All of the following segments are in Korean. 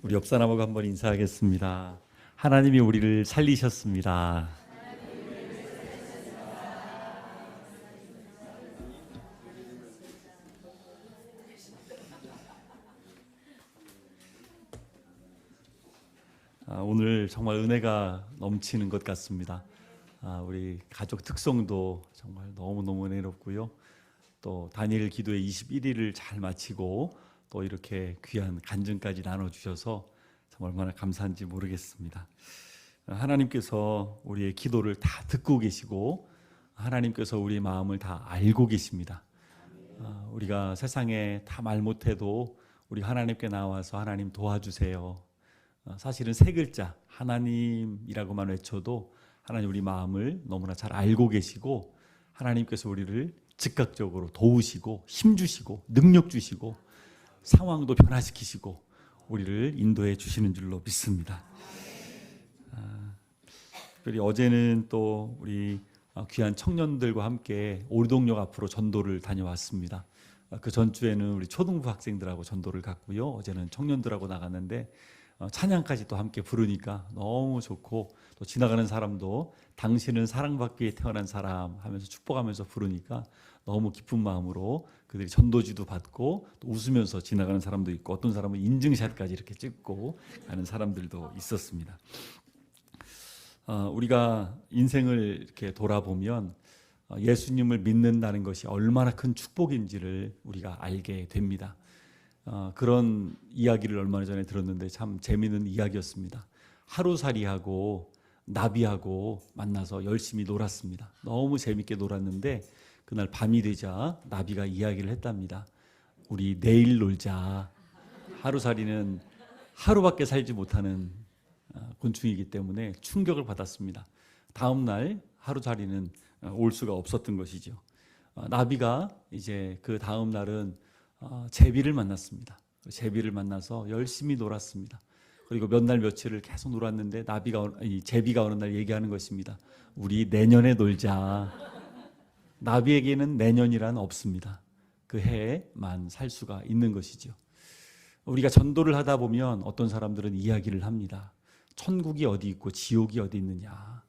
우리 옆 사람하고 한번 인사하겠습니다. 하나님이 우리를 살리셨습니다. 오늘 정말 은혜가 넘치는 것 같습니다. 우리 가족 특성도 정말 너무너무 은혜롭고요. 또 다니엘 기도의 21일을 잘 마치고 또 이렇게 귀한 간증까지 나눠주셔서 정말 얼마나 감사한지 모르겠습니다. 하나님께서 우리의 기도를 다 듣고 계시고 하나님께서 우리의 마음을 다 알고 계십니다. 우리가 세상에 다 말 못해도 우리 하나님께 나와서 하나님 도와주세요. 사실은 세 글자 하나님이라고만 외쳐도 하나님 우리 마음을 너무나 잘 알고 계시고 하나님께서 우리를 즉각적으로 도우시고 힘 주시고 능력 주시고 상황도 변화시키시고 우리를 인도해 주시는 줄로 믿습니다. 특별히 어제는 또 우리 귀한 청년들과 함께 오리동역 앞으로 전도를 다녀왔습니다. 그 전주에는 우리 초등부 학생들하고 전도를 갔고요. 어제는 청년들하고 나갔는데 찬양까지 또 함께 부르니까 너무 좋고 또 지나가는 사람도 당신은 사랑받기 위해 태어난 사람 하면서 축복하면서 부르니까 너무 기쁜 마음으로 그들이 전도지도 받고 또 웃으면서 지나가는 사람도 있고 어떤 사람은 인증샷까지 이렇게 찍고 가는 사람들도 있었습니다. 우리가 인생을 이렇게 돌아보면 예수님을 믿는다는 것이 얼마나 큰 축복인지를 우리가 알게 됩니다. 그런 이야기를 얼마 전에 들었는데 참 재미있는 이야기였습니다. 하루살이하고 나비하고 만나서 열심히 놀았습니다. 너무 재밌게 놀았는데 그날 밤이 되자 나비가 이야기를 했답니다. 우리 내일 놀자. 하루살이는 하루밖에 살지 못하는 곤충이기 때문에 충격을 받았습니다. 다음 날 하루살이는 올 수가 없었던 것이죠. 나비가 이제 그 다음 날은 제비를 만났습니다. 제비를 만나서 열심히 놀았습니다. 그리고 몇 날 며칠을 계속 놀았는데 제비가 어느 날 얘기하는 것입니다. 우리 내년에 놀자. 나비에게는 내년이란 없습니다. 그 해에만 살 수가 있는 것이죠. 우리가 전도를 하다 보면 어떤 사람들은 이야기를 합니다. 천국이 어디 있고 지옥이 어디 있느냐.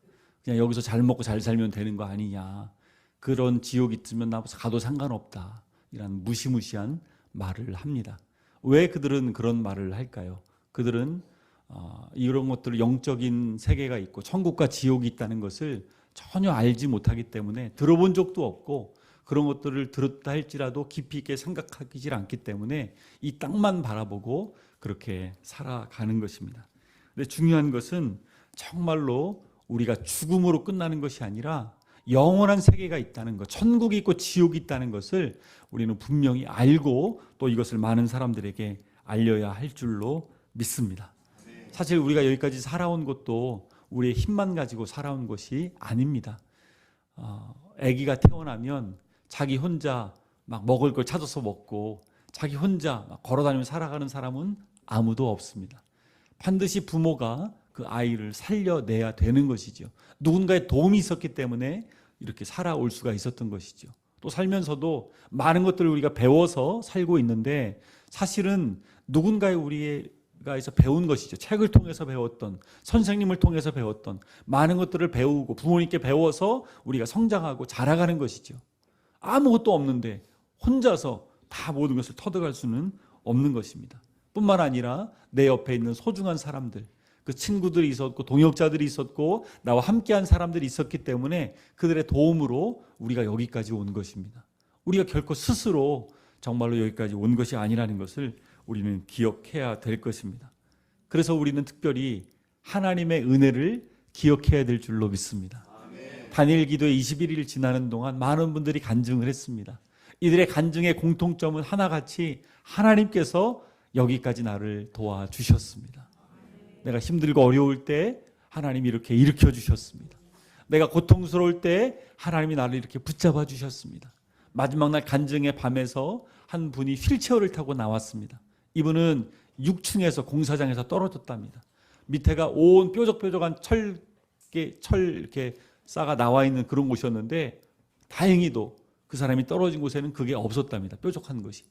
그냥 여기서 잘 먹고 잘 살면 되는 거 아니냐. 그런 지옥이 있으면 나 가도 상관없다. 이런 무시무시한 말을 합니다. 왜 그들은 그런 말을 할까요? 그들은 이런 것들 영적인 세계가 있고 천국과 지옥이 있다는 것을 전혀 알지 못하기 때문에 들어본 적도 없고 그런 것들을 들었다 할지라도 깊이 있게 생각하지 않기 때문에 이 땅만 바라보고 그렇게 살아가는 것입니다. 근데 중요한 것은 정말로 우리가 죽음으로 끝나는 것이 아니라 영원한 세계가 있다는 것, 천국이 있고 지옥이 있다는 것을 우리는 분명히 알고 또 이것을 많은 사람들에게 알려야 할 줄로 믿습니다. 사실 우리가 여기까지 살아온 것도 우리의 힘만 가지고 살아온 것이 아닙니다. 아기가 태어나면 자기 혼자 막 먹을 걸 찾아서 먹고 자기 혼자 막 걸어다니며 살아가는 사람은 아무도 없습니다. 반드시 부모가 그 아이를 살려내야 되는 것이죠. 누군가의 도움이 있었기 때문에 이렇게 살아올 수가 있었던 것이죠. 또 살면서도 많은 것들을 우리가 배워서 살고 있는데 사실은 누군가의 우리가에서 배운 것이죠. 책을 통해서 배웠던, 선생님을 통해서 배웠던 많은 것들을 배우고 부모님께 배워서 우리가 성장하고 자라가는 것이죠. 아무것도 없는데 혼자서 다 모든 것을 터득할 수는 없는 것입니다. 뿐만 아니라 내 옆에 있는 소중한 사람들, 그 친구들이 있었고 동역자들이 있었고 나와 함께한 사람들이 있었기 때문에 그들의 도움으로 우리가 여기까지 온 것입니다. 우리가 결코 스스로 정말로 여기까지 온 것이 아니라는 것을 우리는 기억해야 될 것입니다. 그래서 우리는 특별히 하나님의 은혜를 기억해야 될 줄로 믿습니다. 다니엘 기도의 21일 지나는 동안 많은 분들이 간증을 했습니다. 이들의 간증의 공통점은 하나같이 하나님께서 여기까지 나를 도와주셨습니다. 내가 힘들고 어려울 때 하나님이 이렇게 일으켜 주셨습니다. 내가 고통스러울 때 하나님이 나를 이렇게 붙잡아 주셨습니다. 마지막 날 간증의 밤에서 한 분이 휠체어를 타고 나왔습니다. 이분은 6층에서 공사장에서 떨어졌답니다. 밑에가 온 뾰족뾰족한 철 이렇게 쌓아 나와 있는 그런 곳이었는데 다행히도 그 사람이 떨어진 곳에는 그게 없었답니다. 뾰족한 것이.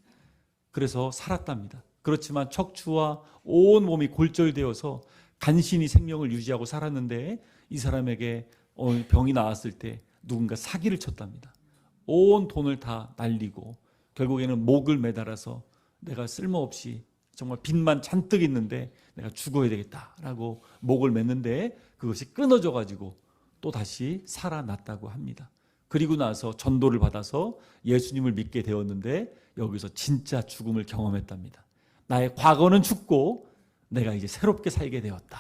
그래서 살았답니다. 그렇지만 척추와 온 몸이 골절되어서 간신히 생명을 유지하고 살았는데 이 사람에게 병이 나왔을 때 누군가 사기를 쳤답니다. 온 돈을 다 날리고 결국에는 목을 매달아서 내가 쓸모없이 정말 빚만 잔뜩 있는데 내가 죽어야 되겠다라고 목을 맸는데 그것이 끊어져 가지고 또 다시 살아났다고 합니다. 그리고 나서 전도를 받아서 예수님을 믿게 되었는데 여기서 진짜 죽음을 경험했답니다. 나의 과거는 죽고 내가 이제 새롭게 살게 되었다.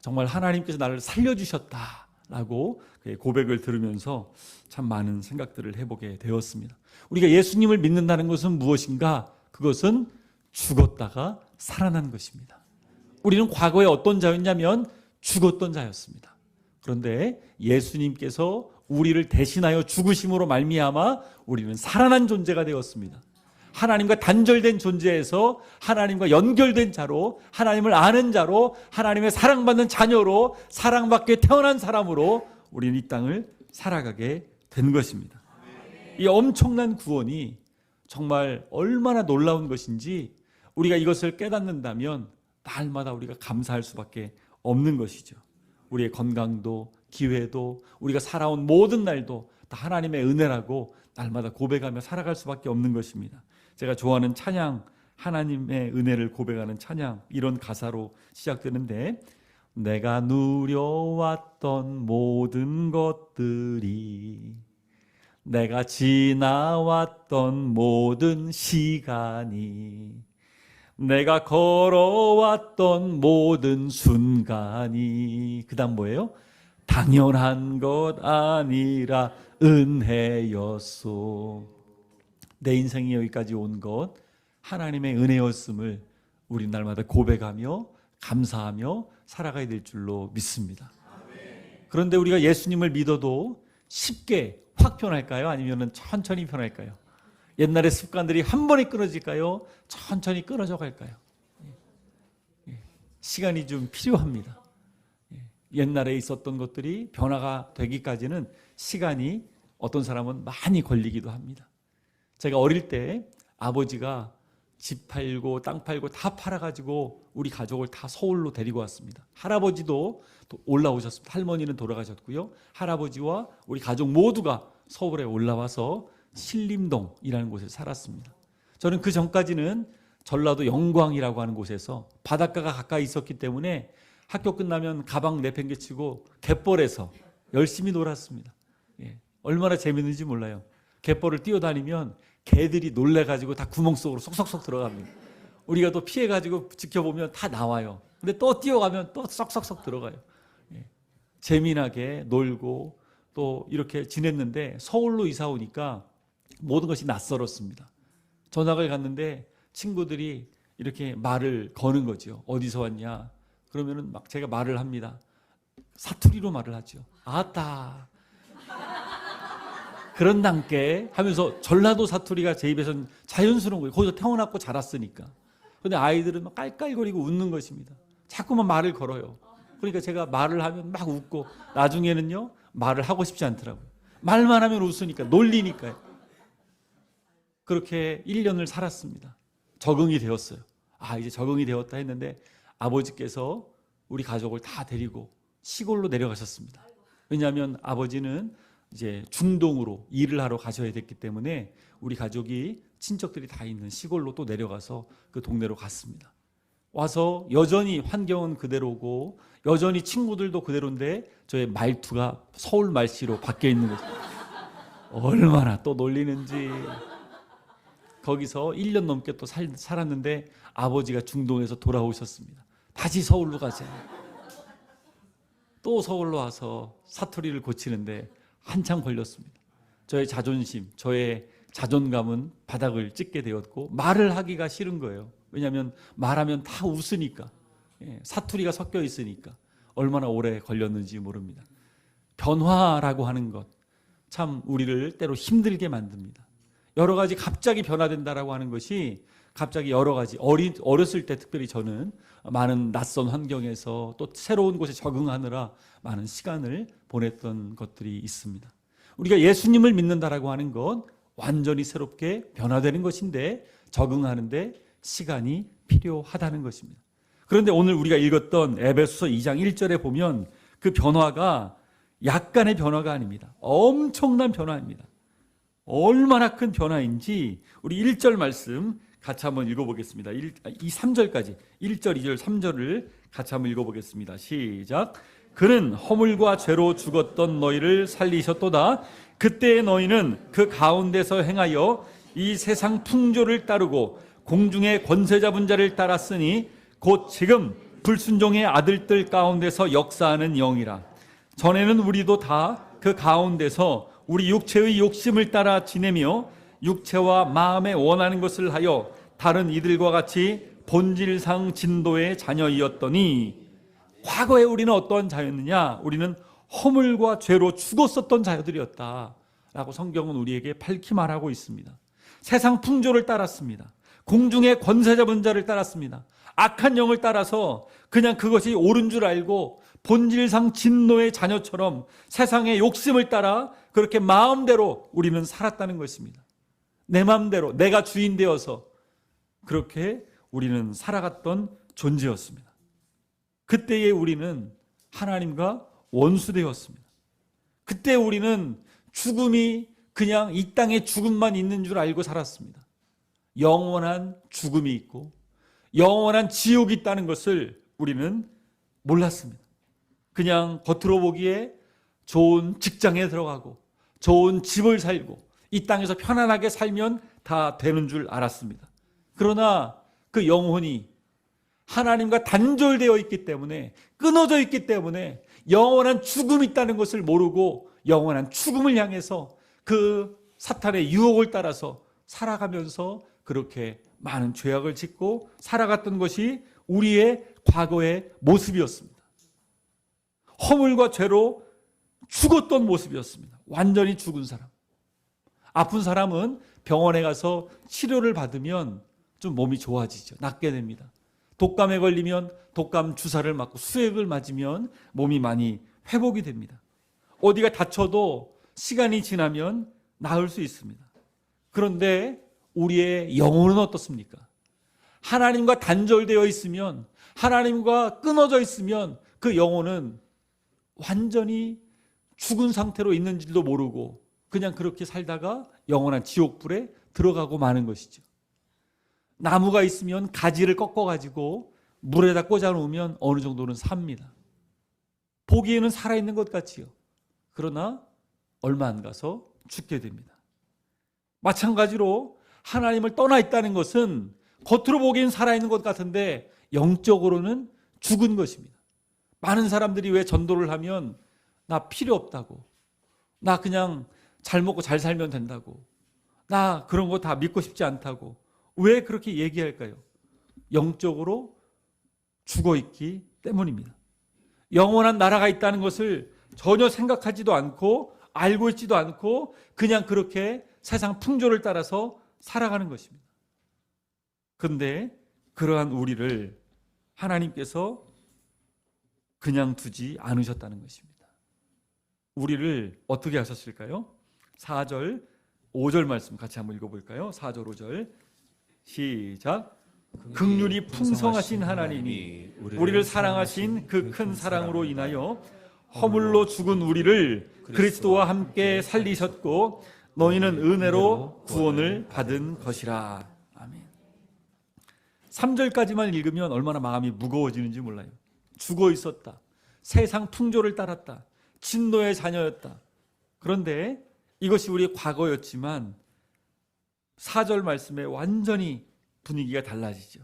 정말 하나님께서 나를 살려주셨다라고 고백을 들으면서 참 많은 생각들을 해보게 되었습니다. 우리가 예수님을 믿는다는 것은 무엇인가? 그것은 죽었다가 살아난 것입니다. 우리는 과거에 어떤 자였냐면 죽었던 자였습니다. 그런데 예수님께서 우리를 대신하여 죽으심으로 말미암아 우리는 살아난 존재가 되었습니다. 하나님과 단절된 존재에서 하나님과 연결된 자로, 하나님을 아는 자로, 하나님의 사랑받는 자녀로, 사랑받게 태어난 사람으로 우리는 이 땅을 살아가게 된 것입니다. 이 엄청난 구원이 정말 얼마나 놀라운 것인지 우리가 이것을 깨닫는다면 날마다 우리가 감사할 수밖에 없는 것이죠. 우리의 건강도, 기회도, 우리가 살아온 모든 날도 다 하나님의 은혜라고 날마다 고백하며 살아갈 수밖에 없는 것입니다. 제가 좋아하는 찬양, 하나님의 은혜를 고백하는 찬양, 이런 가사로 시작되는데, 내가 누려왔던 모든 것들이, 내가 지나왔던 모든 시간이, 내가 걸어왔던 모든 순간이, 그 다음 뭐예요? 당연한 것 아니라 은혜였소. 내 인생이 여기까지 온 것 하나님의 은혜였음을 우리 날마다 고백하며 감사하며 살아가야 될 줄로 믿습니다. 그런데 우리가 예수님을 믿어도 쉽게 확 변할까요? 아니면 천천히 변할까요? 옛날의 습관들이 한 번에 끊어질까요? 천천히 끊어져 갈까요? 시간이 좀 필요합니다. 옛날에 있었던 것들이 변화가 되기까지는 시간이 어떤 사람은 많이 걸리기도 합니다. 제가 어릴 때 아버지가 집 팔고 땅 팔고 다 팔아가지고 우리 가족을 다 서울로 데리고 왔습니다. 할아버지도 올라오셨습니다. 할머니는 돌아가셨고요. 할아버지와 우리 가족 모두가 서울에 올라와서 신림동이라는 곳에 살았습니다. 저는 그 전까지는 전라도 영광이라고 하는 곳에서 바닷가가 가까이 있었기 때문에 학교 끝나면 가방 내팽개치고 갯벌에서 열심히 놀았습니다. 얼마나 재밌는지 몰라요. 갯벌을 뛰어다니면 개들이 놀래가지고 다 구멍 속으로 쏙쏙쏙 들어갑니다. 우리가 또 피해가지고 지켜보면 다 나와요. 근데 또 뛰어가면 또 쏙쏙쏙 들어가요. 재미나게 놀고 또 이렇게 지냈는데 서울로 이사 오니까 모든 것이 낯설었습니다. 전학을 갔는데 친구들이 이렇게 말을 거는 거죠. 어디서 왔냐? 그러면은 막 제가 말을 합니다. 사투리로 말을 하죠. 아따. 그런 단께 하면서 전라도 사투리가 제 입에서는 자연스러운 거예요. 거기서 태어났고 자랐으니까. 그런데 아이들은 막 깔깔거리고 웃는 것입니다. 자꾸만 말을 걸어요. 그러니까 제가 말을 하면 막 웃고 나중에는요 말을 하고 싶지 않더라고요. 말만 하면 웃으니까 놀리니까요. 그렇게 1년을 살았습니다. 적응이 되었어요. 이제 적응이 되었다 했는데 아버지께서 우리 가족을 다 데리고 시골로 내려가셨습니다. 왜냐하면 아버지는 이제 중동으로 일을 하러 가셔야 됐기 때문에 우리 가족이 친척들이 다 있는 시골로 또 내려가서 그 동네로 갔습니다. 와서 여전히 환경은 그대로고 여전히 친구들도 그대로인데 저의 말투가 서울 말씨로 바뀌어 있는 거죠. 얼마나 또 놀리는지. 거기서 1년 넘게 또 살았는데 아버지가 중동에서 돌아오셨습니다. 다시 서울로 가자. 또 서울로 와서 사투리를 고치는데 한참 걸렸습니다. 저의 자존심, 저의 자존감은 바닥을 찍게 되었고 말을 하기가 싫은 거예요. 왜냐하면 말하면 다 웃으니까, 사투리가 섞여 있으니까. 얼마나 오래 걸렸는지 모릅니다. 변화라고 하는 것 참 우리를 때로 힘들게 만듭니다. 여러 가지 갑자기 변화된다라고 하는 것이 갑자기 여러 가지 어렸을 때 특별히 저는 많은 낯선 환경에서 또 새로운 곳에 적응하느라 많은 시간을 보냈던 것들이 있습니다. 우리가 예수님을 믿는다라고 하는 건 완전히 새롭게 변화되는 것인데 적응하는데 시간이 필요하다는 것입니다. 그런데 오늘 우리가 읽었던 에베소서 2장 1절에 보면 그 변화가 약간의 변화가 아닙니다. 엄청난 변화입니다. 얼마나 큰 변화인지 우리 1절 말씀 같이 한번 읽어보겠습니다. 이 3절까지 1절, 2절, 3절을 같이 한번 읽어보겠습니다. 시작. 그는 허물과 죄로 죽었던 너희를 살리셨도다. 그때의 너희는 그 가운데서 행하여 이 세상 풍조를 따르고 공중의 권세 잡은 자를 따랐으니 곧 지금 불순종의 아들들 가운데서 역사하는 영이라. 전에는 우리도 다 그 가운데서 우리 육체의 욕심을 따라 지내며 육체와 마음에 원하는 것을 하여 다른 이들과 같이 본질상 진도의 자녀이었더니, 과거에 우리는 어떠한 자였느냐? 우리는 허물과 죄로 죽었었던 자들이었다 라고 성경은 우리에게 밝히 말하고 있습니다. 세상 풍조를 따랐습니다. 공중의 권세 잡은 자를 따랐습니다. 악한 영을 따라서 그냥 그것이 옳은 줄 알고 본질상 진노의 자녀처럼 세상의 욕심을 따라 그렇게 마음대로 우리는 살았다는 것입니다. 내 마음대로 내가 주인 되어서 그렇게 우리는 살아갔던 존재였습니다. 그때에 우리는 하나님과 원수되었습니다. 그때 우리는 죽음이 그냥 이 땅에 죽음만 있는 줄 알고 살았습니다. 영원한 죽음이 있고 영원한 지옥이 있다는 것을 우리는 몰랐습니다. 그냥 겉으로 보기에 좋은 직장에 들어가고 좋은 집을 살고 이 땅에서 편안하게 살면 다 되는 줄 알았습니다. 그러나 그 영혼이 하나님과 단절되어 있기 때문에, 끊어져 있기 때문에 영원한 죽음이 있다는 것을 모르고 영원한 죽음을 향해서 그 사탄의 유혹을 따라서 살아가면서 그렇게 많은 죄악을 짓고 살아갔던 것이 우리의 과거의 모습이었습니다. 허물과 죄로 죽었던 모습이었습니다. 완전히 죽은 사람. 아픈 사람은 병원에 가서 치료를 받으면 좀 몸이 좋아지죠. 낫게 됩니다. 독감에 걸리면 독감 주사를 맞고 수액을 맞으면 몸이 많이 회복이 됩니다. 어디가 다쳐도 시간이 지나면 나을 수 있습니다. 그런데 우리의 영혼은 어떻습니까? 하나님과 단절되어 있으면, 하나님과 끊어져 있으면 그 영혼은 완전히 죽은 상태로 있는지도 모르고 그냥 그렇게 살다가 영원한 지옥불에 들어가고 마는 것이죠. 나무가 있으면 가지를 꺾어가지고 물에다 꽂아 놓으면 어느 정도는 삽니다. 보기에는 살아있는 것 같지요. 그러나 얼마 안 가서 죽게 됩니다. 마찬가지로 하나님을 떠나 있다는 것은 겉으로 보기엔 살아있는 것 같은데 영적으로는 죽은 것입니다. 많은 사람들이 왜 전도를 하면 나 필요 없다고, 나 그냥 잘 먹고 잘 살면 된다고, 나 그런 거 다 믿고 싶지 않다고 왜 그렇게 얘기할까요? 영적으로 죽어있기 때문입니다. 영원한 나라가 있다는 것을 전혀 생각하지도 않고 알고 있지도 않고 그냥 그렇게 세상 풍조를 따라서 살아가는 것입니다. 그런데 그러한 우리를 하나님께서 그냥 두지 않으셨다는 것입니다. 우리를 어떻게 하셨을까요? 4절, 5절 말씀 같이 한번 읽어볼까요? 4절, 5절 시작. 긍휼이 풍성하신 하나님이 우리를 사랑하신 그 큰 사랑으로 인하여 허물로 죽은 우리를 그리스도와 함께 살리셨고 너희는 은혜로 구원을 받은 것이라. 아멘. 3절까지만 읽으면 얼마나 마음이 무거워지는지 몰라요. 죽어 있었다. 세상 풍조를 따랐다. 진노의 자녀였다. 그런데 이것이 우리의 과거였지만 4절 말씀에 완전히 분위기가 달라지죠.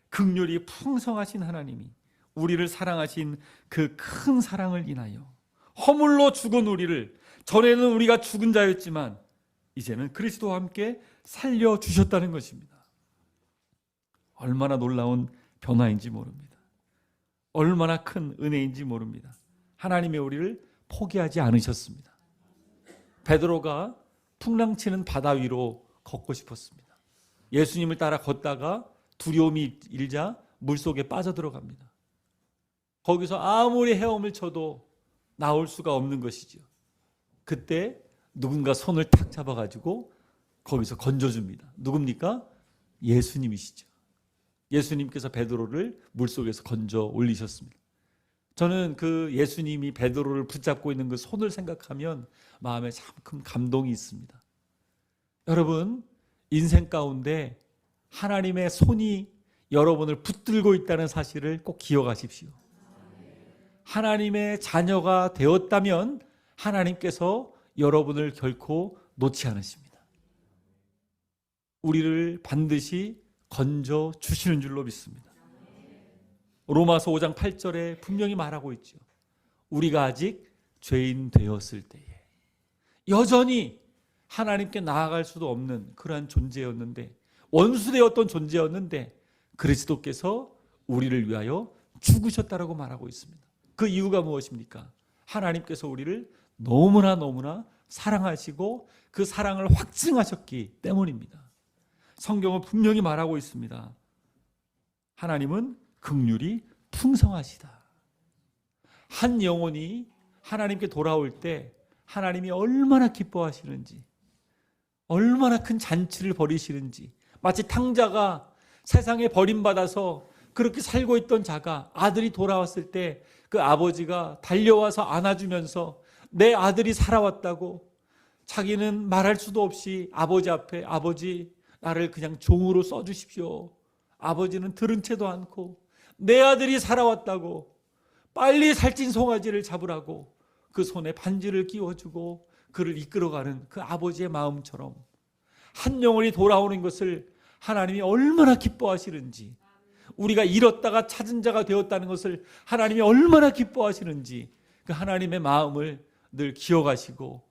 긍휼이 풍성하신 하나님이 우리를 사랑하신 그 큰 사랑을 인하여 허물로 죽은 우리를, 전에는 우리가 죽은 자였지만 이제는 그리스도와 함께 살려주셨다는 것입니다. 얼마나 놀라운 변화인지 모릅니다. 얼마나 큰 은혜인지 모릅니다. 하나님의 우리를 포기하지 않으셨습니다. 베드로가 풍랑치는 바다 위로 걷고 싶었습니다. 예수님을 따라 걷다가 두려움이 일자 물속에 빠져들어갑니다. 거기서 아무리 헤엄을 쳐도 나올 수가 없는 것이죠. 그때 누군가 손을 탁 잡아가지고 거기서 건져줍니다. 누굽니까? 예수님이시죠. 예수님께서 베드로를 물속에서 건져 올리셨습니다. 저는 그 예수님이 베드로를 붙잡고 있는 그 손을 생각하면 마음에 참 큰 감동이 있습니다. 여러분, 인생 가운데 하나님의 손이 여러분을 붙들고 있다는 사실을 꼭 기억하십시오. 하나님의 자녀가 되었다면 하나님께서 여러분을 결코 놓지 않으십니다. 우리를 반드시 건져 주시는 줄로 믿습니다. 로마서 5장 8절에 분명히 말하고 있죠. 우리가 아직 죄인 되었을 때에 여전히 하나님께 나아갈 수도 없는 그러한 존재였는데, 원수되었던 존재였는데 그리스도께서 우리를 위하여 죽으셨다라고 말하고 있습니다. 그 이유가 무엇입니까? 하나님께서 우리를 너무나 사랑하시고 그 사랑을 확증하셨기 때문입니다. 성경은 분명히 말하고 있습니다. 하나님은 긍휼이 풍성하시다. 한 영혼이 하나님께 돌아올 때 하나님이 얼마나 기뻐하시는지, 얼마나 큰 잔치를 벌이시는지, 마치 탕자가 세상에 버림받아서 그렇게 살고 있던 자가 아들이 돌아왔을 때 그 아버지가 달려와서 안아주면서 내 아들이 살아왔다고, 자기는 말할 수도 없이 아버지 앞에 아버지 나를 그냥 종으로 써주십시오. 아버지는 들은 채도 않고 내 아들이 살아왔다고 빨리 살찐 송아지를 잡으라고 그 손에 반지를 끼워주고 그를 이끌어가는 그 아버지의 마음처럼 한 영혼이 돌아오는 것을 하나님이 얼마나 기뻐하시는지, 우리가 잃었다가 찾은 자가 되었다는 것을 하나님이 얼마나 기뻐하시는지 그 하나님의 마음을 늘 기억하시고,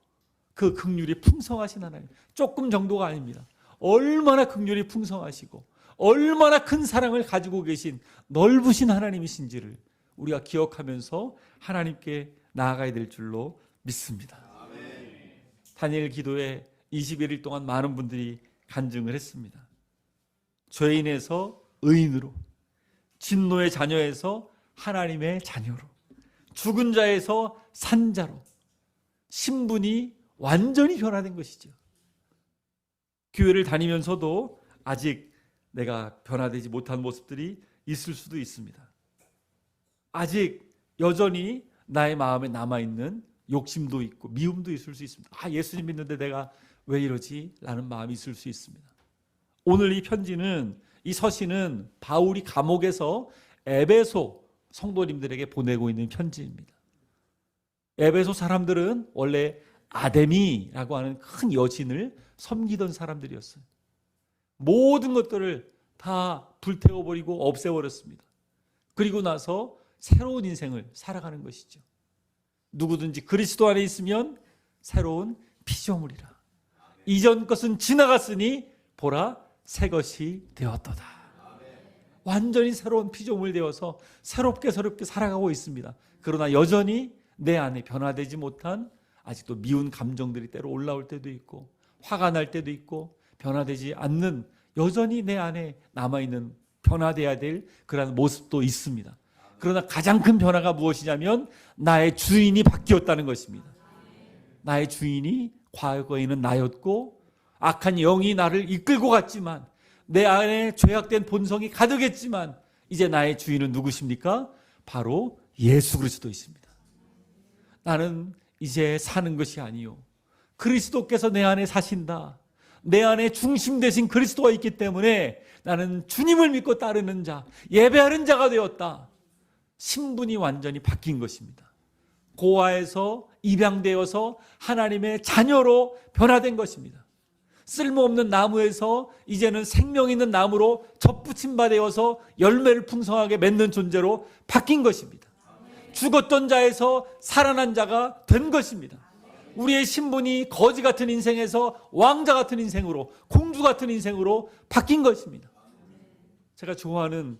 그 긍휼이 풍성하신 하나님, 조금 정도가 아닙니다. 얼마나 긍휼이 풍성하시고 얼마나 큰 사랑을 가지고 계신 넓으신 하나님이신지를 우리가 기억하면서 하나님께 나아가야 될 줄로 믿습니다. 다니엘 기도에 21일 동안 많은 분들이 간증을 했습니다. 죄인에서 의인으로, 진노의 자녀에서 하나님의 자녀로, 죽은 자에서 산자로 신분이 완전히 변화된 것이죠. 교회를 다니면서도 아직 내가 변화되지 못한 모습들이 있을 수도 있습니다. 아직 여전히 나의 마음에 남아있는 욕심도 있고 미움도 있을 수 있습니다. 예수님 믿는데 내가 왜 이러지? 라는 마음이 있을 수 있습니다. 오늘 이 편지는, 이 서신은 바울이 감옥에서 에베소 성도님들에게 보내고 있는 편지입니다. 에베소 사람들은 원래 아데미라고 하는 큰 여신을 섬기던 사람들이었어요. 모든 것들을 다 불태워버리고 없애버렸습니다. 그리고 나서 새로운 인생을 살아가는 것이죠. 누구든지 그리스도 안에 있으면 새로운 피조물이라. 이전 것은 지나갔으니 보라 새 것이 되었도다. 완전히 새로운 피조물 되어서 새롭게 살아가고 있습니다. 그러나 여전히 내 안에 변화되지 못한 아직도 미운 감정들이 때로 올라올 때도 있고, 화가 날 때도 있고, 변화되지 않는, 여전히 내 안에 남아있는 변화돼야 될 그런 모습도 있습니다. 그러나 가장 큰 변화가 무엇이냐면 나의 주인이 바뀌었다는 것입니다. 나의 주인이 과거에는 나였고 악한 영이 나를 이끌고 갔지만, 내 안에 죄악된 본성이 가득했지만 이제 나의 주인은 누구십니까? 바로 예수 그리스도이십니다. 나는 이제 사는 것이 아니요, 그리스도께서 내 안에 사신다. 내 안에 중심 되신 그리스도가 있기 때문에 나는 주님을 믿고 따르는 자, 예배하는 자가 되었다. 신분이 완전히 바뀐 것입니다. 고아에서 입양되어서 하나님의 자녀로 변화된 것입니다. 쓸모없는 나무에서 이제는 생명 있는 나무로 접붙임 바 되어서 열매를 풍성하게 맺는 존재로 바뀐 것입니다. 죽었던 자에서 살아난 자가 된 것입니다. 우리의 신분이 거지 같은 인생에서 왕자 같은 인생으로, 공주 같은 인생으로 바뀐 것입니다. 제가 좋아하는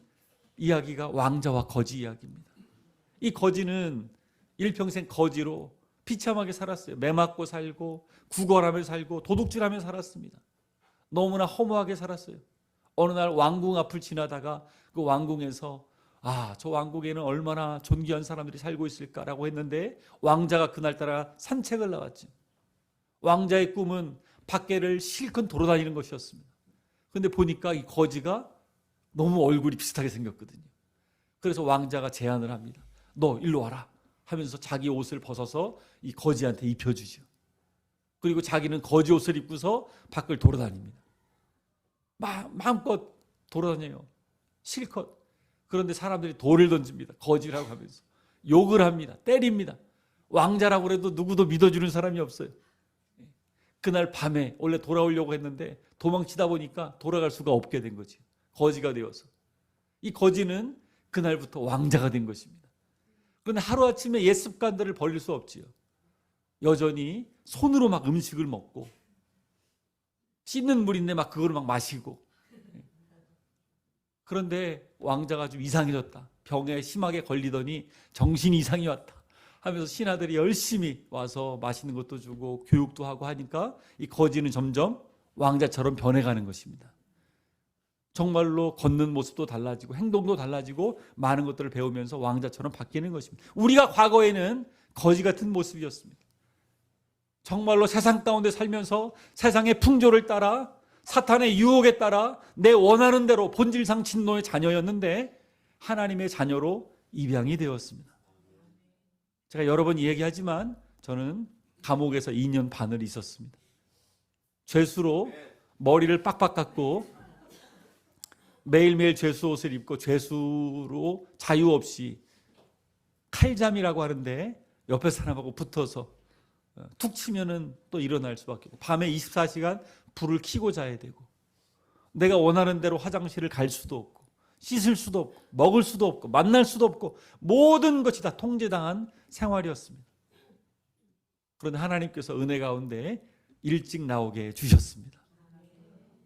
이야기가 왕자와 거지 이야기입니다. 이 거지는 일평생 거지로 비참하게 살았어요. 매 맞고 살고 구걸하며 살고 도둑질하며 살았습니다. 너무나 허무하게 살았어요. 어느 날 왕궁 앞을 지나다가 그 왕궁에서 저 왕국에는 얼마나 존귀한 사람들이 살고 있을까라고 했는데, 왕자가 그날따라 산책을 나왔죠. 왕자의 꿈은 밖에를 실컷 돌아다니는 것이었습니다. 그런데 보니까 이 거지가 너무 얼굴이 비슷하게 생겼거든요. 그래서 왕자가 제안을 합니다. 너 일로 와라 하면서 자기 옷을 벗어서 이 거지한테 입혀주죠. 그리고 자기는 거지 옷을 입고서 밖을 돌아다닙니다. 마음껏 돌아다녀요. 실컷. 그런데 사람들이 돌을 던집니다. 거지라고 하면서 욕을 합니다. 때립니다. 왕자라고 해도 누구도 믿어주는 사람이 없어요. 그날 밤에 원래 돌아오려고 했는데 도망치다 보니까 돌아갈 수가 없게 된 거지. 거지가 되어서. 이 거지는 그날부터 왕자가 된 것입니다. 그런데 하루아침에 옛 습관들을 버릴 수 없지요. 여전히 손으로 막 음식을 먹고 씻는 물인데 막 그걸 막 마시고. 그런데 왕자가 좀 이상해졌다. 병에 심하게 걸리더니 정신 이상이 왔다 하면서 신하들이 열심히 와서 맛있는 것도 주고 교육도 하고 하니까 이 거지는 점점 왕자처럼 변해가는 것입니다. 정말로 걷는 모습도 달라지고 행동도 달라지고 많은 것들을 배우면서 왕자처럼 바뀌는 것입니다. 우리가 과거에는 거지 같은 모습이었습니다. 정말로 세상 가운데 살면서 세상의 풍조를 따라 사탄의 유혹에 따라 내 원하는 대로 본질상 진노의 자녀였는데 하나님의 자녀로 입양이 되었습니다. 제가 여러 번 이야기하지만 저는 감옥에서 2년 반을 있었습니다. 죄수로 머리를 빡빡 깎고 매일매일 죄수 옷을 입고 죄수로 자유 없이 칼잠이라고 하는데 옆에 사람하고 붙어서 툭 치면은 또 일어날 수밖에 없고 밤에 24시간 불을 켜고 자야 되고 내가 원하는 대로 화장실을 갈 수도 없고 씻을 수도 없고 먹을 수도 없고 만날 수도 없고 모든 것이 다 통제당한 생활이었습니다. 그런데 하나님께서 은혜 가운데 일찍 나오게 해주셨습니다.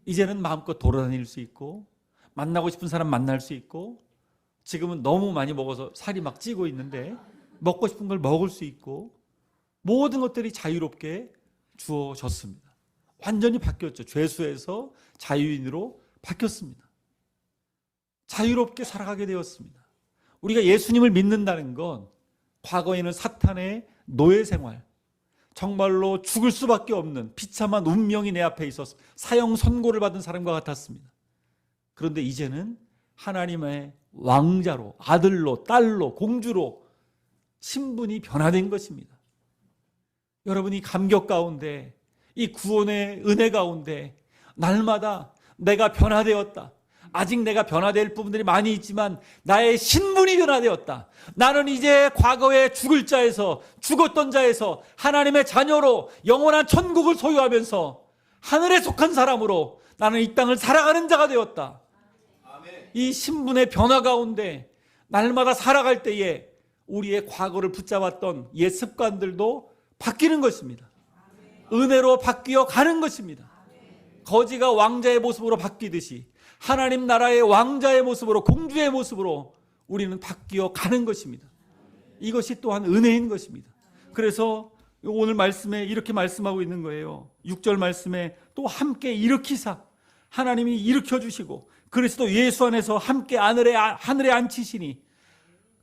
이제는 마음껏 돌아다닐 수 있고 만나고 싶은 사람 만날 수 있고 지금은 너무 많이 먹어서 살이 막 찌고 있는데 먹고 싶은 걸 먹을 수 있고 모든 것들이 자유롭게 주어졌습니다. 완전히 바뀌었죠. 죄수에서 자유인으로 바뀌었습니다. 자유롭게 살아가게 되었습니다. 우리가 예수님을 믿는다는 건 과거에는 사탄의 노예 생활, 정말로 죽을 수밖에 없는 비참한 운명이 내 앞에 있어서 사형 선고를 받은 사람과 같았습니다. 그런데 이제는 하나님의 왕자로, 아들로, 딸로, 공주로 신분이 변화된 것입니다. 여러분이 감격 가운데 이 구원의 은혜 가운데 날마다 내가 변화되었다. 아직 내가 변화될 부분들이 많이 있지만 나의 신분이 변화되었다. 나는 이제 과거에 죽을 자에서 죽었던 자에서 하나님의 자녀로 영원한 천국을 소유하면서 하늘에 속한 사람으로 나는 이 땅을 살아가는 자가 되었다. 이 신분의 변화 가운데 날마다 살아갈 때에 우리의 과거를 붙잡았던 옛 습관들도 바뀌는 것입니다. 은혜로 바뀌어 가는 것입니다. 거지가 왕자의 모습으로 바뀌듯이 하나님 나라의 왕자의 모습으로 공주의 모습으로 우리는 바뀌어 가는 것입니다. 이것이 또한 은혜인 것입니다. 그래서 오늘 말씀에 이렇게 말씀하고 있는 거예요. 6절 말씀에 또 함께 일으키사 하나님이 일으켜 주시고 그리스도 예수 안에서 함께 하늘에 앉히시니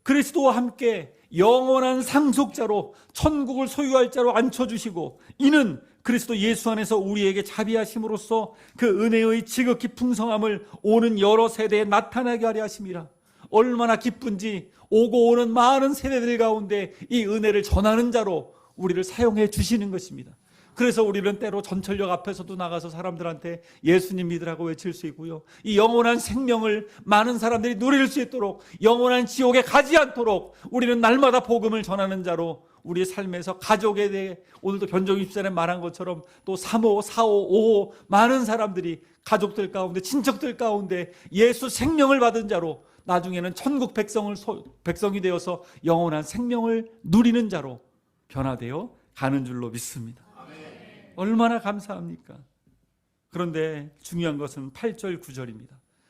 그리스도와 함께 영원한 상속자로 천국을 소유할 자로 앉혀주시고 이는 그리스도 예수 안에서 우리에게 자비하심으로써 그 은혜의 지극히 풍성함을 오는 여러 세대에 나타나게 하려 하심이라. 얼마나 기쁜지 오고 오는 많은 세대들 가운데 이 은혜를 전하는 자로 우리를 사용해 주시는 것입니다. 그래서 우리는 때로 전철역 앞에서도 나가서 사람들한테 예수님 믿으라고 외칠 수 있고요. 이 영원한 생명을 많은 사람들이 누릴 수 있도록 영원한 지옥에 가지 않도록 우리는 날마다 복음을 전하는 자로 우리의 삶에서 가족에 대해 오늘도 변종 20전에 말한 것처럼 또 3호, 4호, 5호 많은 사람들이 가족들 가운데 친척들 가운데 예수 생명을 받은 자로 나중에는 천국 백성이 되어서 영원한 생명을 누리는 자로 변화되어 가는 줄로 믿습니다. 얼마나 감사합니까? 그런데 중요한 것은 8절 9절입니다.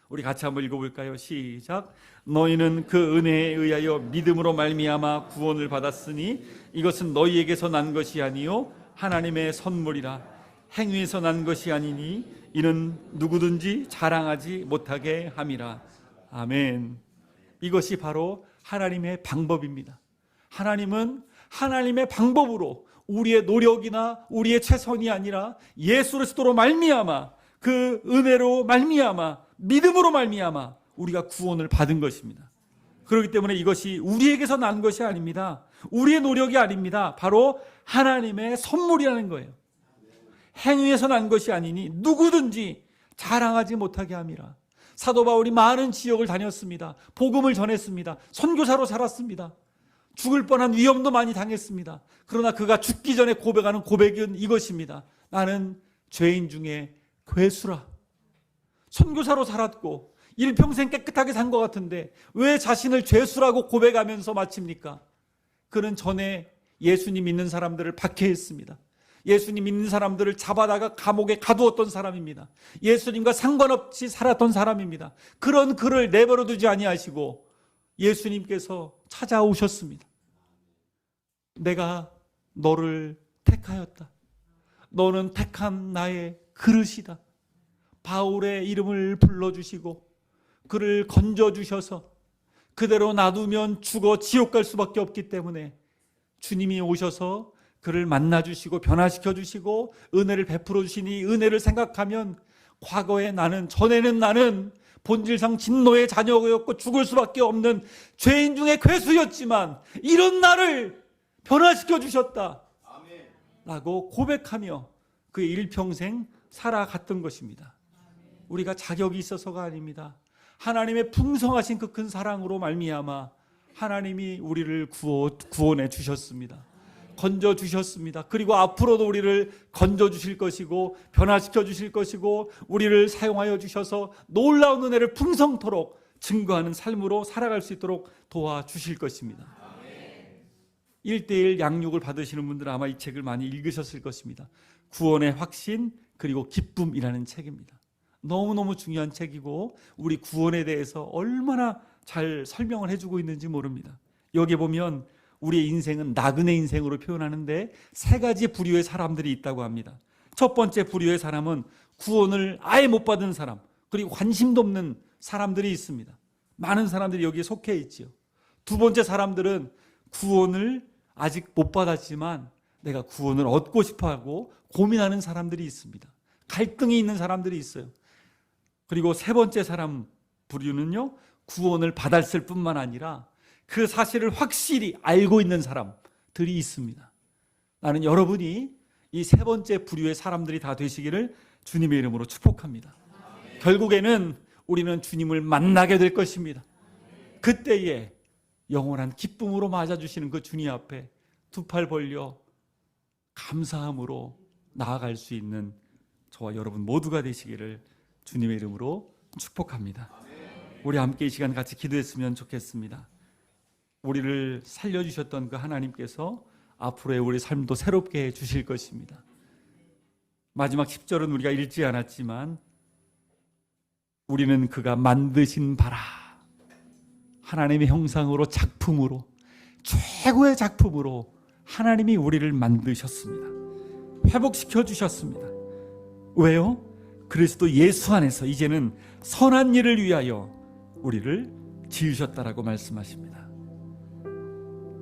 우리 같이 한번 읽어볼까요? 시작. 너희는 그 은혜에 의하여 믿음으로 말미암아 구원을 받았으니 이것은 너희에게서 난 것이 아니요 하나님의 선물이라. 행위에서 난 것이 아니니 이는 누구든지 자랑하지 못하게 함이라. 아멘. 이것이 바로 하나님의 방법입니다. 하나님은 하나님의 방법으로 우리의 노력이나 우리의 최선이 아니라 예수 그리스도로 말미암아 그 은혜로 말미암아 믿음으로 말미암아 우리가 구원을 받은 것입니다. 그렇기 때문에 이것이 우리에게서 난 것이 아닙니다. 우리의 노력이 아닙니다. 바로 하나님의 선물이라는 거예요. 행위에서 난 것이 아니니 누구든지 자랑하지 못하게 함이라. 사도 바울이 많은 지역을 다녔습니다. 복음을 전했습니다. 선교사로 살았습니다. 죽을 뻔한 위험도 많이 당했습니다. 그러나 그가 죽기 전에 고백하는 고백은 이것입니다. 나는 죄인 중에 괴수라. 선교사로 살았고 일평생 깨끗하게 산 것 같은데 왜 자신을 죄수라고 고백하면서 마칩니까? 그는 전에 예수님 믿는 사람들을 박해했습니다. 예수님 믿는 사람들을 잡아다가 감옥에 가두었던 사람입니다. 예수님과 상관없이 살았던 사람입니다. 그런 그를 내버려 두지 아니하시고 예수님께서 찾아오셨습니다. 내가 너를 택하였다. 너는 택한 나의 그릇이다. 바울의 이름을 불러주시고 그를 건져주셔서 그대로 놔두면 죽어 지옥 갈 수밖에 없기 때문에 주님이 오셔서 그를 만나주시고 변화시켜주시고 은혜를 베풀어 주시니 은혜를 생각하면 과거에 나는, 전에는 나는 본질상 진노의 자녀였고 죽을 수밖에 없는 죄인 중에 괴수였지만 이런 나를 변화시켜 주셨다 라고 고백하며 그의 일평생 살아갔던 것입니다. 우리가 자격이 있어서가 아닙니다. 하나님의 풍성하신 그 큰 사랑으로 말미암아 하나님이 우리를 구원해 주셨습니다. 건져 주셨습니다. 그리고 앞으로도 우리를 건져 주실 것이고 변화시켜 주실 것이고 우리를 사용하여 주셔서 놀라운 은혜를 풍성토록 증거하는 삶으로 살아갈 수 있도록 도와주실 것입니다. 1:1 양육을 받으시는 분들은 아마 이 책을 많이 읽으셨을 것입니다. 구원의 확신 그리고 기쁨이라는 책입니다. 너무너무 중요한 책이고 우리 구원에 대해서 얼마나 잘 설명을 해주고 있는지 모릅니다. 여기 보면 우리의 인생은 나그네 인생으로 표현하는데 세 가지 부류의 사람들이 있다고 합니다. 첫 번째 부류의 사람은 구원을 아예 못 받은 사람, 그리고 관심도 없는 사람들이 있습니다. 많은 사람들이 여기에 속해 있지요. 두 번째 사람들은 구원을 아직 못 받았지만 내가 구원을 얻고 싶어하고 고민하는 사람들이 있습니다. 갈등이 있는 사람들이 있어요. 그리고 세 번째 사람 부류는요, 구원을 받았을 뿐만 아니라 그 사실을 확실히 알고 있는 사람들이 있습니다. 나는 여러분이 이 세 번째 부류의 사람들이 다 되시기를 주님의 이름으로 축복합니다. 결국에는 우리는 주님을 만나게 될 것입니다. 그때에 영원한 기쁨으로 맞아주시는 그 주님 앞에 두 팔 벌려 감사함으로 나아갈 수 있는 저와 여러분 모두가 되시기를 주님의 이름으로 축복합니다. 우리 함께 이 시간 같이 기도했으면 좋겠습니다. 우리를 살려주셨던 그 하나님께서 앞으로의 우리 삶도 새롭게 해주실 것입니다. 마지막 10절은 우리가 읽지 않았지만 우리는 그가 만드신 바라, 하나님의 형상으로 작품으로, 최고의 작품으로 하나님이 우리를 만드셨습니다. 회복시켜 주셨습니다. 왜요? 그리스도 예수 안에서 이제는 선한 일을 위하여 우리를 지으셨다라고 말씀하십니다.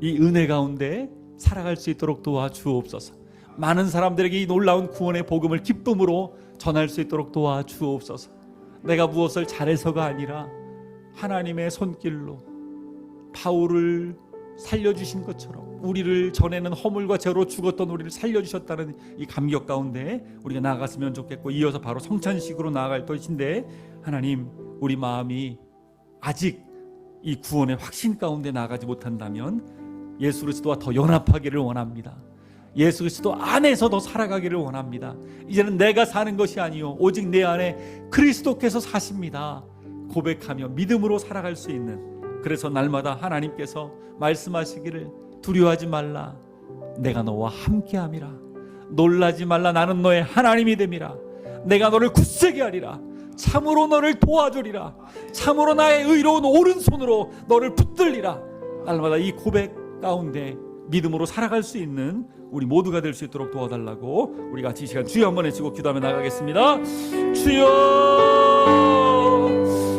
이 은혜 가운데 살아갈 수 있도록 도와주옵소서. 많은 사람들에게 이 놀라운 구원의 복음을 기쁨으로 전할 수 있도록 도와주옵소서. 내가 무엇을 잘해서가 아니라 하나님의 손길로 바울을 살려주신 것처럼 우리를 전에는 허물과 죄로 죽었던 우리를 살려주셨다는 이 감격 가운데 우리가 나아갔으면 좋겠고, 이어서 바로 성찬식으로 나아갈 것인데, 하나님, 우리 마음이 아직 이 구원의 확신 가운데 나아가지 못한다면 예수 그리스도와 더 연합하기를 원합니다. 예수 그리스도 안에서 더 살아가기를 원합니다. 이제는 내가 사는 것이 아니요 오직 내 안에 그리스도께서 사십니다 고백하며 믿음으로 살아갈 수 있는, 그래서 날마다 하나님께서 말씀하시기를 두려워하지 말라, 내가 너와 함께함이라. 놀라지 말라, 나는 너의 하나님이 됨이라. 내가 너를 굳세게 하리라. 참으로 너를 도와주리라. 참으로 나의 의로운 오른손으로 너를 붙들리라. 날마다 이 고백 가운데 믿음으로 살아갈 수 있는 우리 모두가 될 수 있도록 도와달라고 우리 같이 이 시간 주여 한번 외치고 기도하며 나가겠습니다. 주여,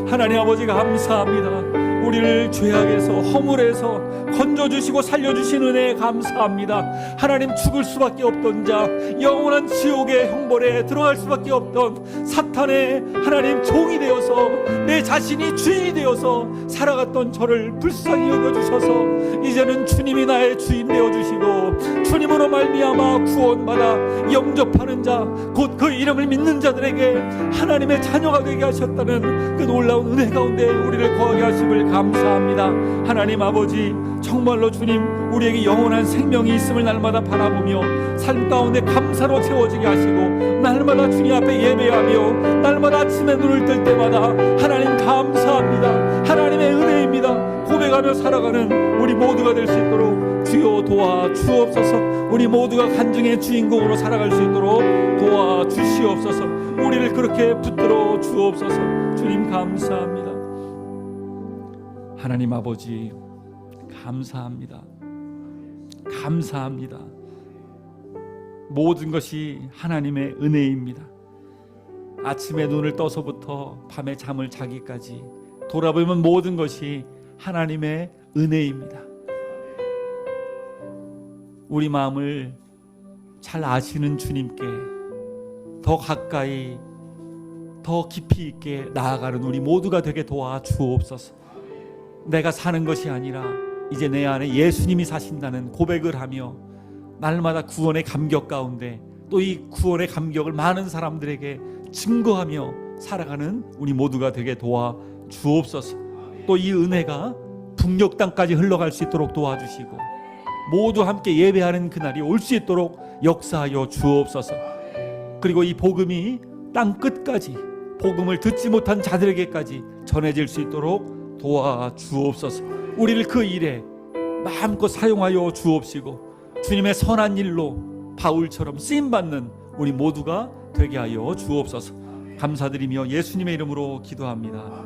하나님 아버지 감사합니다. 우리를 죄악에서 허물에서 건져주시고 살려주신 은혜에 감사합니다. 하나님, 죽을 수밖에 없던 자, 영원한 지옥의 형벌에 들어갈 수밖에 없던 사탄의 하나님 종이 되어서 내 자신이 주인이 되어서 살아갔던 저를 불쌍히 여겨주셔서 이제는 주님이 나의 주인 되어주시고 주님으로 말미암아 구원받아 영접하는 자, 곧 그 이름을 믿는 자들에게 하나님의 자녀가 되게 하셨다는 그 놀라운 은혜 가운데 우리를 거하게 하심을 감사합니다. 하나님 아버지, 정말로 주님, 우리에게 영원한 생명이 있음을 날마다 바라보며 삶 가운데 감사로 채워지게 하시고 날마다 주님 앞에 예배하며 날마다 아침에 눈을 뜰 때마다 하나님 감사합니다, 하나님의 은혜입니다 고백하며 살아가는 우리 모두가 될 수 있도록 주여 도와주옵소서. 우리 모두가 간증의 주인공으로 살아갈 수 있도록 도와주시옵소서. 우리를 그렇게 붙들어 주옵소서. 주님 감사합니다. 하나님 아버지 감사합니다. 감사합니다. 모든 것이 하나님의 은혜입니다. 아침에 눈을 떠서부터 밤에 잠을 자기까지 돌아보면 모든 것이 하나님의 은혜입니다. 우리 마음을 잘 아시는 주님께 더 가까이 더 깊이 있게 나아가는 우리 모두가 되게 도와주옵소서. 내가 사는 것이 아니라 이제 내 안에 예수님이 사신다는 고백을 하며 날마다 구원의 감격 가운데 또 이 구원의 감격을 많은 사람들에게 증거하며 살아가는 우리 모두가 되게 도와주옵소서. 또 이 은혜가 북녘 땅까지 흘러갈 수 있도록 도와주시고 모두 함께 예배하는 그날이 올 수 있도록 역사하여 주옵소서. 그리고 이 복음이 땅 끝까지, 복음을 듣지 못한 자들에게까지 전해질 수 있도록 도와주옵소서. 우리를 그 일에 마음껏 사용하여 주옵시고 주님의 선한 일로 바울처럼 쓰임받는 우리 모두가 되게 하여 주옵소서. 감사드리며 예수님의 이름으로 기도합니다.